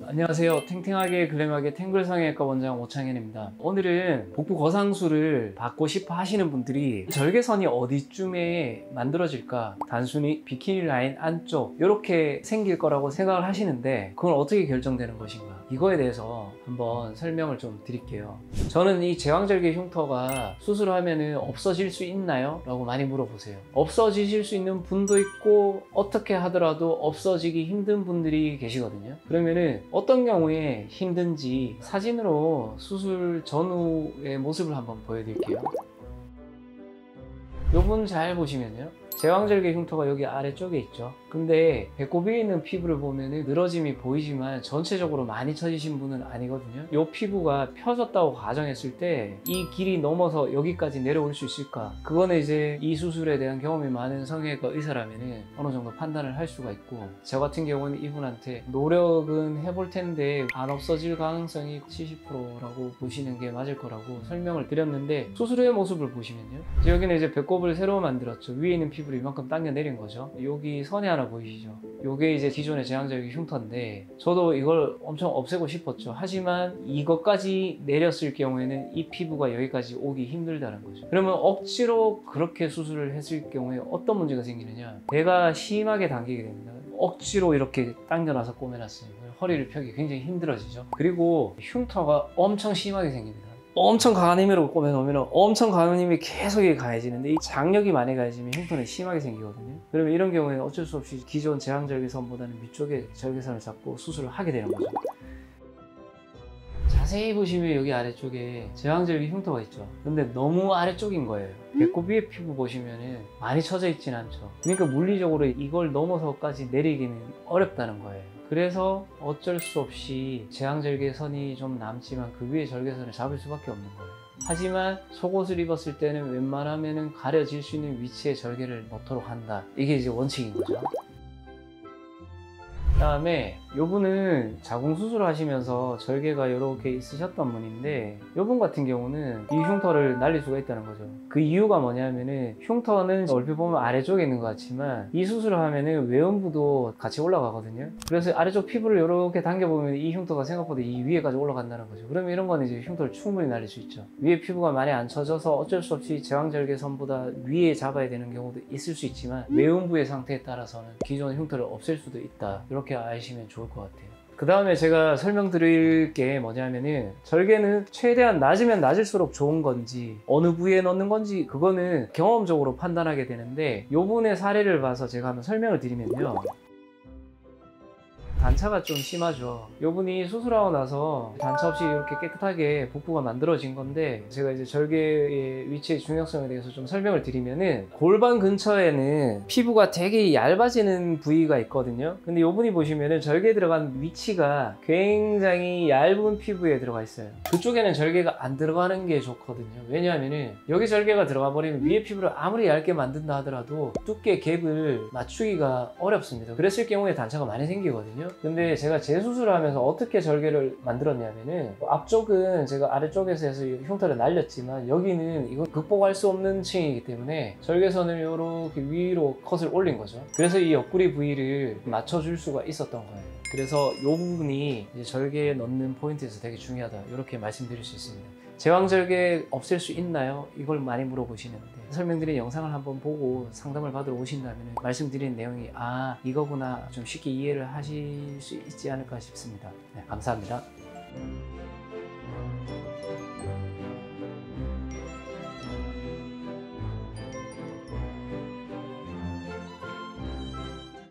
안녕하세요. 탱탱하게 글램하게 탱글 성형외과 원장 오창현입니다. 오늘은 복부 거상술을 받고 싶어 하시는 분들이 절개선이 어디쯤에 만들어질까, 단순히 비키니 라인 안쪽 이렇게 생길 거라고 생각을 하시는데 그건 어떻게 결정되는 것인가, 이거에 대해서 한번 설명을 좀 드릴게요. 저는 이 제왕절개 흉터가 수술하면 없어질 수 있나요? 라고 많이 물어보세요. 없어지실 수 있는 분도 있고 어떻게 하더라도 없어지기 힘든 분들이 계시거든요. 그러면은 어떤 경우에 힘든지 사진으로 수술 전후의 모습을 한번 보여드릴게요. 요분 잘 보시면요, 제왕절개 흉터가 여기 아래쪽에 있죠. 근데 배꼽 위에 있는 피부를 보면 늘어짐이 보이지만 전체적으로 많이 처지신 분은 아니거든요. 이 피부가 펴졌다고 가정했을 때 이 길이 넘어서 여기까지 내려올 수 있을까? 그거는 이제 이 수술에 대한 경험이 많은 성형외과 의사라면 어느 정도 판단을 할 수가 있고, 저 같은 경우는 이분한테 노력은 해볼 텐데 안 없어질 가능성이 70%라고 보시는 게 맞을 거라고 설명을 드렸는데, 수술 후의 모습을 보시면요, 여기는 이제 배꼽을 새로 만들었죠. 위에 있는 피부를 이만큼 당겨 내린 거죠. 여기 선이 하나 보이시죠? 요게 이제 기존의 제왕절개 흉터인데 저도 이걸 엄청 없애고 싶었죠. 하지만 이것까지 내렸을 경우에는 이 피부가 여기까지 오기 힘들다는 거죠. 그러면 억지로 그렇게 수술을 했을 경우에 어떤 문제가 생기느냐, 배가 심하게 당기게 됩니다. 억지로 이렇게 당겨놔서 꼬매놨어요. 허리를 펴기 굉장히 힘들어지죠. 그리고 흉터가 엄청 심하게 생깁니다. 엄청 강한 힘으로 꼬매놓으면 엄청 강한 힘이 계속 가해지는데, 이 장력이 많이 가해지면 흉터는 심하게 생기거든요. 그러면 이런 경우에는 어쩔 수 없이 기존 제왕절개선보다는 위쪽에 절개선을 잡고 수술을 하게 되는 거죠. 자세히 보시면 여기 아래쪽에 제왕절개 흉터가 있죠. 근데 너무 아래쪽인 거예요. 배꼽 위에 피부 보시면 많이 처져 있진 않죠. 그러니까 물리적으로 이걸 넘어서까지 내리기는 어렵다는 거예요. 그래서 어쩔 수 없이 제왕절개선이 좀 남지만 그 위에 절개선을 잡을 수밖에 없는 거예요. 하지만 속옷을 입었을 때는 웬만하면 가려질 수 있는 위치에 절개를 넣도록 한다. 이게 이제 원칙인 거죠. 그 다음에 요분은 자궁수술을 하시면서 절개가 이렇게 있으셨던 분인데, 요분 같은 경우는 이 흉터를 날릴 수가 있다는 거죠. 그 이유가 뭐냐면은, 흉터는 얼핏 보면 아래쪽에 있는 것 같지만 이 수술을 하면은 외음부도 같이 올라가거든요. 그래서 아래쪽 피부를 이렇게 당겨보면 이 흉터가 생각보다 이 위에까지 올라간다는 거죠. 그러면 이런 거는 이제 흉터를 충분히 날릴 수 있죠. 위에 피부가 많이 안 처져서 어쩔 수 없이 제왕절개선보다 위에 잡아야 되는 경우도 있을 수 있지만 외음부의 상태에 따라서는 기존의 흉터를 없앨 수도 있다. 이렇게 아시면 좋을 것 같아요. 그 다음에 제가 설명드릴 게 뭐냐면은, 절개는 최대한 낮으면 낮을수록 좋은 건지 어느 부위에 넣는 건지 그거는 경험적으로 판단하게 되는데, 요분의 사례를 봐서 제가 한번 설명을 드리면요, 단차가 좀 심하죠. 요분이 수술하고 나서 단차 없이 이렇게 깨끗하게 복부가 만들어진 건데, 제가 이제 절개의 위치의 중요성에 대해서 좀 설명을 드리면은, 골반 근처에는 피부가 되게 얇아지는 부위가 있거든요. 근데 요분이 보시면은 절개 들어간 위치가 굉장히 얇은 피부에 들어가 있어요. 그쪽에는 절개가 안 들어가는 게 좋거든요. 왜냐하면은 여기 절개가 들어가 버리면 위에 피부를 아무리 얇게 만든다 하더라도 두께 갭을 맞추기가 어렵습니다. 그랬을 경우에 단차가 많이 생기거든요. 근데 제가 재수술을 하면서 어떻게 절개를 만들었냐면은, 앞쪽은 제가 아래쪽에서 해서 흉터를 날렸지만 여기는 이거 극복할 수 없는 층이기 때문에 절개선을 이렇게 위로 컷을 올린 거죠. 그래서 이 옆구리 부위를 맞춰줄 수가 있었던 거예요. 그래서 이 부분이 이제 절개에 넣는 포인트에서 되게 중요하다, 이렇게 말씀드릴 수 있습니다. 제왕절개 없앨 수 있나요? 이걸 많이 물어보시는데, 설명드린 영상을 한번 보고 상담을 받으러 오신다면 말씀드린 내용이 이거구나 좀 쉽게 이해를 하실 수 있지 않을까 싶습니다. 네, 감사합니다.